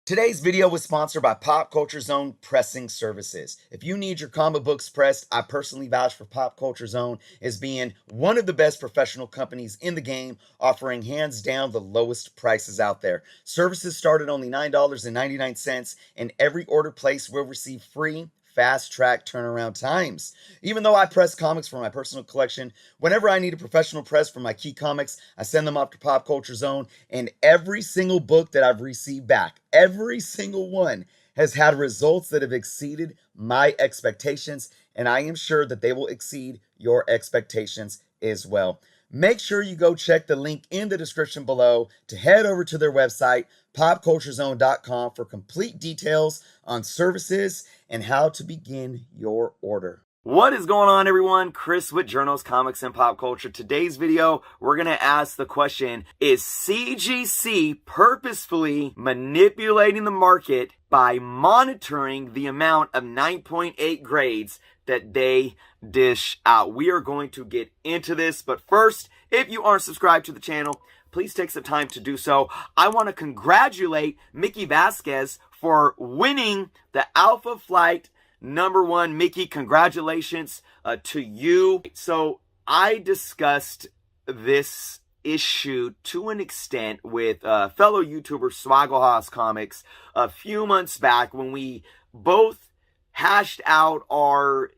Today's video was sponsored by Pop Culture Zone Pressing Services. If you need your comic books pressed, I personally vouch for Pop Culture Zone as being one of the best professional companies in the game, offering hands down the lowest prices out there. Services start at only $9.99, and every order placed will receive free fast track turnaround times. Even though I press comics for my personal collection, whenever I need a professional press for my key comics, I send them off to Pop Culture Zone, and every single book that I've received back, every single one, has had results that have exceeded my expectations, and I am sure that they will exceed your expectations as well. Make sure you go check the link in the description below to head over to their website, popculturezone.com, for complete details on services and how to begin your order. What is going on, everyone? Chris with Journals, Comics, and Pop Culture. Today's video, we're going to ask the question, is CGC purposefully manipulating the market by monitoring the amount of 9.8 grades that they dish out? We are going to get into this, but first, if you aren't subscribed to the channel, please take some time to do so. I want to congratulate Mickey Vasquez for winning the Alpha Flight #1. Mickey, congratulations to you. So I discussed this issue to an extent with fellow YouTuber Swagglehouse Comics a few months back when we both hashed out our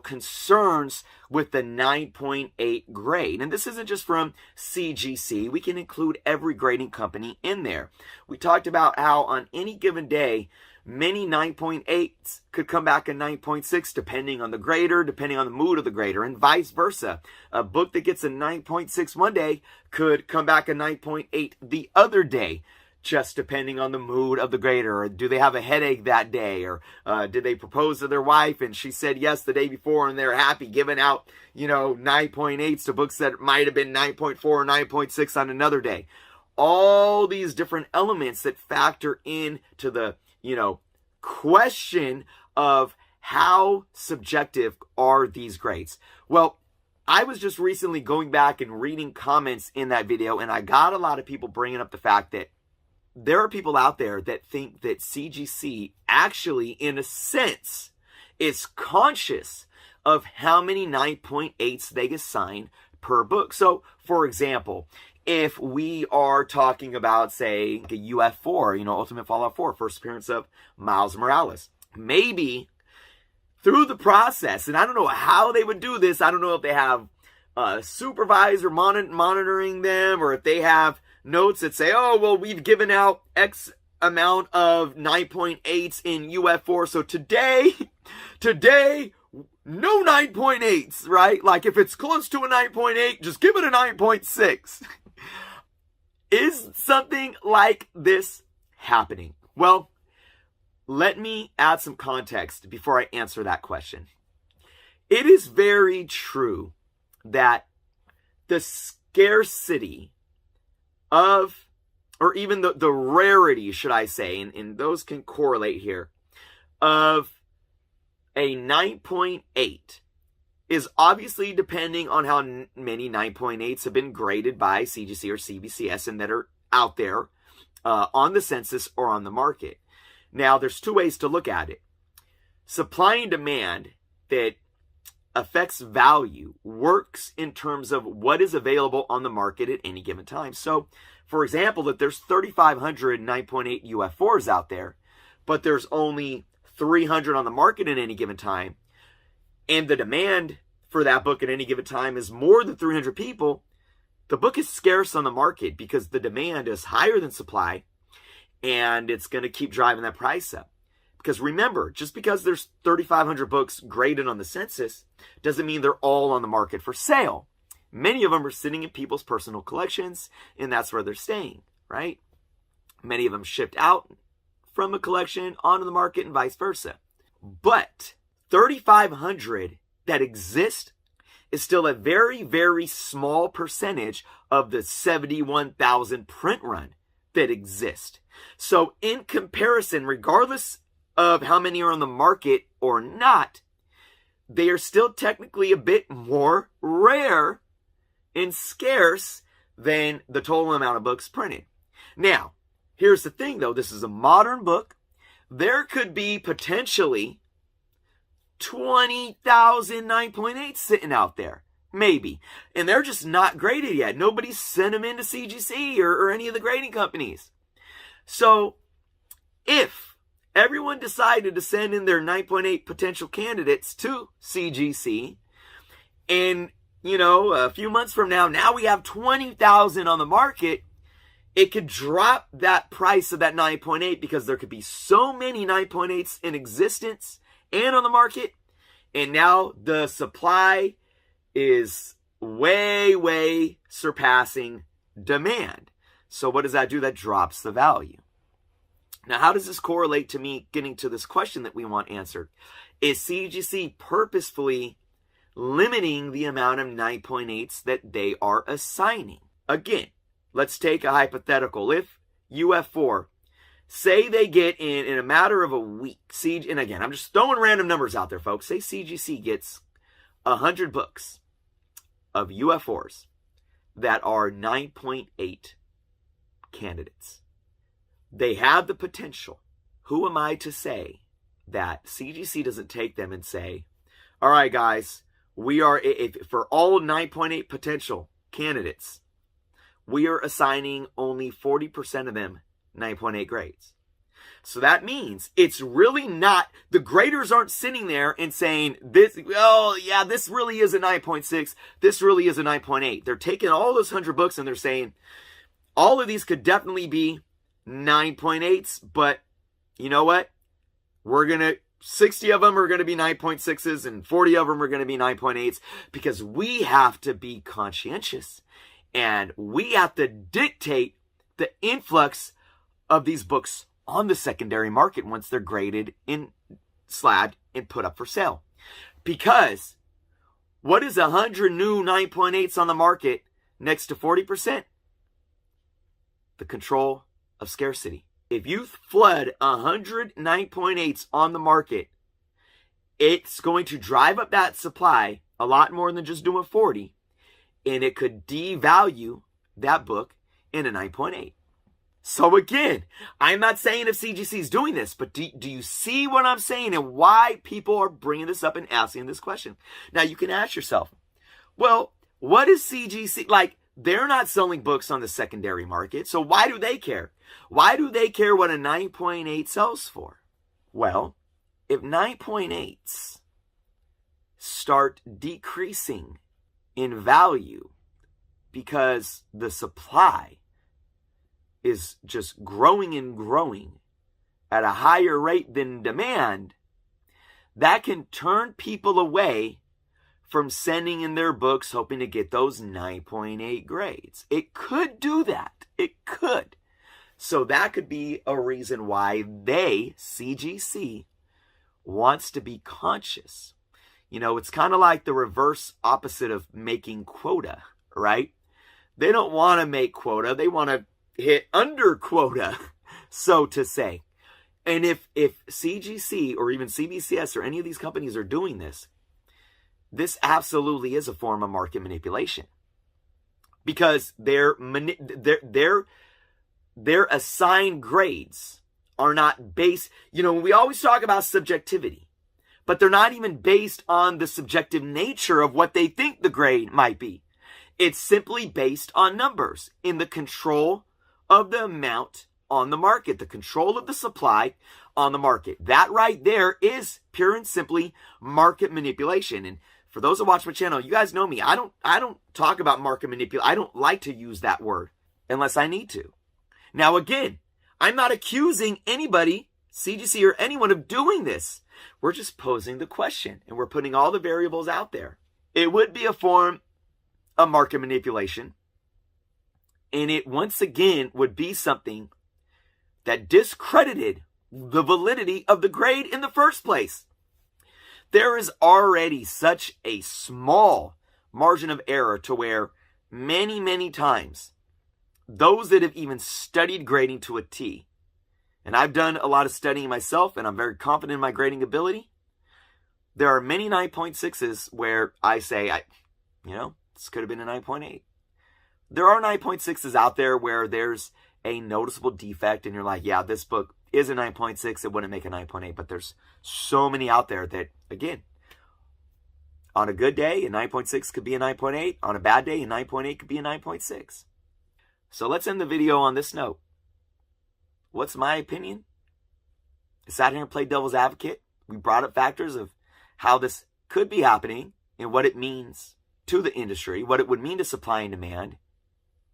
concerns with the 9.8 grade. And this isn't just from CGC. We can include every grading company in there. We talked about how on any given day, many 9.8s could come back a 9.6 depending on the grader, depending on the mood of the grader, and vice versa. A book that gets a 9.6 one day could come back a 9.8 the other day, just depending on the mood of the grader. Or do they have a headache that day? Or did they propose to their wife and she said yes the day before and they're happy giving out, 9.8s to books that might have been 9.4 or 9.6 on another day. All these different elements that factor into the, question of how subjective are these grades. Well, I was just recently going back and reading comments in that video, and I got a lot of people bringing up the fact that there are people out there that think that CGC actually, in a sense, is conscious of how many 9.8s they assign per book. So, for example, if we are talking about, say, a UF4, Ultimate Fallout 4, first appearance of Miles Morales, maybe through the process, and I don't know how they would do this, I don't know if they have a supervisor monitoring them, or if they have notes that say, oh, well, we've given out X amount of 9.8s in UF4, so today, no 9.8s, right? Like, if it's close to a 9.8, just give it a 9.6. Is something like this happening? Well, let me add some context before I answer that question. It is very true that the scarcity of, or even the rarity, should I say, and those can correlate here, of a 9.8 is obviously depending on how many 9.8s have been graded by CGC or CBCS and that are out there on the census or on the market. Now, there's two ways to look at it. Supply and demand that affects value works in terms of what is available on the market at any given time. So, for example, if there's 3,500 9.8 UF4s out there, but there's only 300 on the market at any given time, and the demand for that book at any given time is more than 300 people, the book is scarce on the market because the demand is higher than supply, and it's going to keep driving that price up. Because remember, just because there's 3,500 books graded on the census doesn't mean they're all on the market for sale. Many of them are sitting in people's personal collections, and that's where they're staying, right? Many of them shipped out from a collection onto the market and vice versa. But 3,500 that exist is still a very, very small percentage of the 71,000 print run that exist. So in comparison, regardless of how many are on the market or not, they are still technically a bit more rare and scarce than the total amount of books printed. Now, here's the thing though, this is a modern book. There could be potentially 20,000 9.8s sitting out there. Maybe. And they're just not graded yet. Nobody's sent them into CGC or any of the grading companies. So if everyone decided to send in their 9.8 potential candidates to CGC, and, a few months from now we have 20,000 on the market, it could drop that price of that 9.8 because there could be so many 9.8s in existence and on the market. And now the supply is way surpassing demand. So what does that do? That drops the value. Now, how does this correlate to me getting to this question that we want answered? Is CGC purposefully limiting the amount of 9.8s that they are assigning? Again, let's take a hypothetical. If UF4, say they get in a matter of a week, and again, I'm just throwing random numbers out there, folks. Say CGC gets 100 books of UF4s that are 9.8 candidates. They have the potential. Who am I to say that CGC doesn't take them and say, all right, guys, we are, for all 9.8 potential candidates, we are assigning only 40% of them 9.8 grades. So that means it's really not, the graders aren't sitting there and saying, this really is a 9.6, this really is a 9.8. They're taking all those 100 books and they're saying, all of these could definitely be 9.8s, but you know what? 60 of them are going to be 9.6s and 40 of them are going to be 9.8s, because we have to be conscientious and we have to dictate the influx of these books on the secondary market once they're graded and slabbed and put up for sale. Because what is 100 new 9.8s on the market next to 40%? The control of scarcity. If you flood 100 9.8s on the market, it's going to drive up that supply a lot more than just doing 40, and it could devalue that book in a 9.8. So again, I'm not saying if CGC is doing this, but do you see what I'm saying and why people are bringing this up and asking this question? Now you can ask yourself, well, what is CGC like? They're not selling books on the secondary market, so why do they care? Why do they care what a 9.8 sells for? Well, if 9.8s start decreasing in value because the supply is just growing and growing at a higher rate than demand, that can turn people away from sending in their books hoping to get those 9.8 grades. It could do that. It could. So that could be a reason why CGC, wants to be conscious. It's kind of like the reverse opposite of making quota, right? They don't want to make quota. They want to hit under quota, so to say. And if CGC or even CBCS or any of these companies are doing this, this absolutely is a form of market manipulation, because their assigned grades are not based, we always talk about subjectivity, but they're not even based on the subjective nature of what they think the grade might be. It's simply based on numbers in the control of the amount on the market, the control of the supply on the market. That right there is pure and simply market manipulation. And for those that watch my channel, you guys know me. I don't talk about market manipulation. I don't like to use that word unless I need to. Now again, I'm not accusing anybody, CGC or anyone, of doing this. We're just posing the question and we're putting all the variables out there. It would be a form of market manipulation. And it once again would be something that discredited the validity of the grade in the first place. There is already such a small margin of error to where many times those that have even studied grading to a T, and I've done a lot of studying myself and I'm very confident in my grading ability, there are many 9.6s where I say, this could have been a 9.8. There are 9.6s out there where there's a noticeable defect and you're like, yeah, this book is a 9.6, it wouldn't make a 9.8. But there's so many out there that, again, on a good day, a 9.6 could be a 9.8. On a bad day, a 9.8 could be a 9.6. So let's end the video on this note. What's my opinion? I sat here and played devil's advocate. We brought up factors of how this could be happening and what it means to the industry, what it would mean to supply and demand.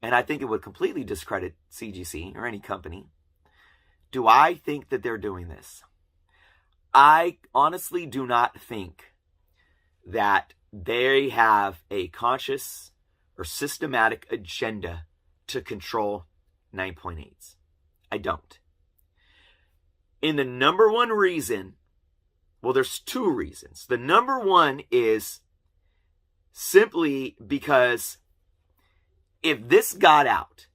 And I think it would completely discredit CGC or any company. Do I think that they're doing this? I honestly do not think that they have a conscious or systematic agenda to control 9.8s. I don't. And the number one reason, well, there's two reasons. The number one is simply because if this got out,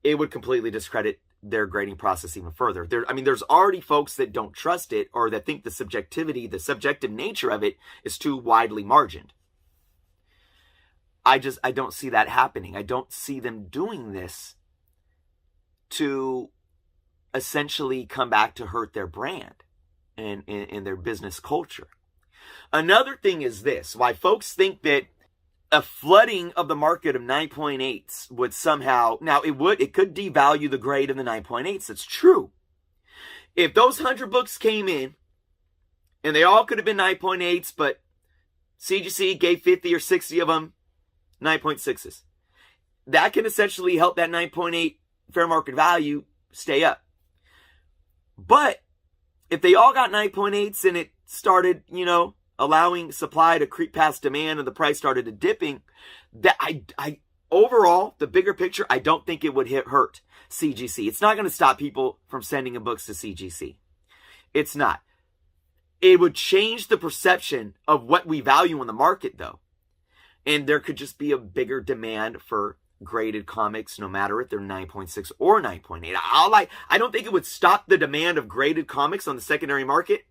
it would completely discredit their grading process even further. There's already folks that don't trust it or that think the subjective nature of it is too widely margined. I don't see that happening. I don't see them doing this to essentially come back to hurt their brand and their business culture. Another thing is this, why folks think that a flooding of the market of 9.8s would somehow, now it could devalue the grade of the 9.8s. It's true. If those 100 books came in and they all could have been 9.8s, but CGC gave 50 or 60 of them 9.6s, that can essentially help that 9.8 fair market value stay up. But if they all got 9.8s and it started, allowing supply to creep past demand and the price started to dipping, that I overall, the bigger picture, I don't think it would hurt CGC. It's not going to stop people from sending in books to CGC. It's not. It would change the perception of what we value in the market, though. And there could just be a bigger demand for graded comics, no matter if they're 9.6 or 9.8. I don't think it would stop the demand of graded comics on the secondary market.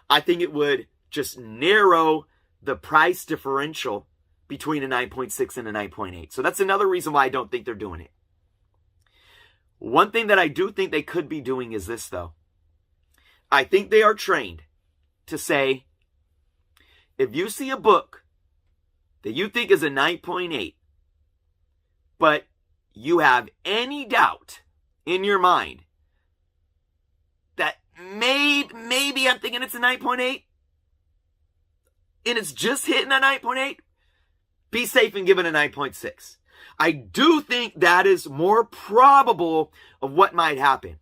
I think it would just narrow the price differential between a 9.6 and a 9.8. So that's another reason why I don't think they're doing it. One thing that I do think they could be doing is this, though. I think they are trained to say, if you see a book that you think is a 9.8, but you have any doubt in your mind that maybe I'm thinking it's a 9.8, and it's just hitting a 9.8, be safe and give it a 9.6. I do think that is more probable of what might happen.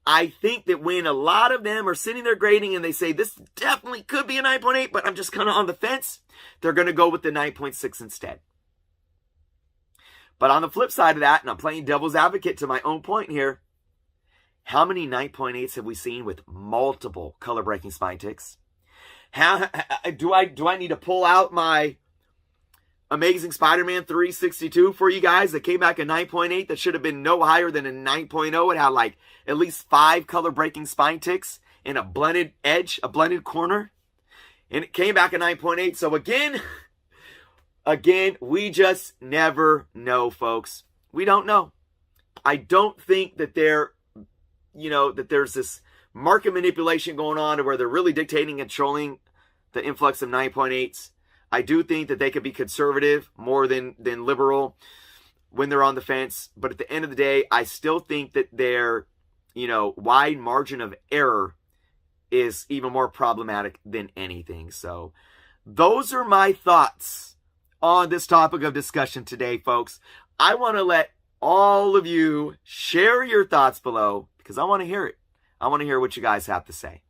I think that when a lot of them are sitting there grading and they say, this definitely could be a 9.8, but I'm just kind of on the fence, they're going to go with the 9.6 instead. But on the flip side of that, and I'm playing devil's advocate to my own point here, how many 9.8s have we seen with multiple color-breaking spine ticks? How do I need to pull out my Amazing Spider-Man 362 for you guys that came back a 9.8 that should have been no higher than a 9.0? It had like at least 5 color-breaking spine ticks and a blended edge, a blended corner. And it came back a 9.8. So again, we just never know, folks. We don't know. I don't think that that there's this market manipulation going on where they're really dictating and controlling the influx of 9.8s. I do think that they could be conservative more than liberal when they're on the fence. But at the end of the day, I still think that their, wide margin of error is even more problematic than anything. So those are my thoughts on this topic of discussion today, folks. I want to let all of you share your thoughts below because I want to hear it. I want to hear what you guys have to say.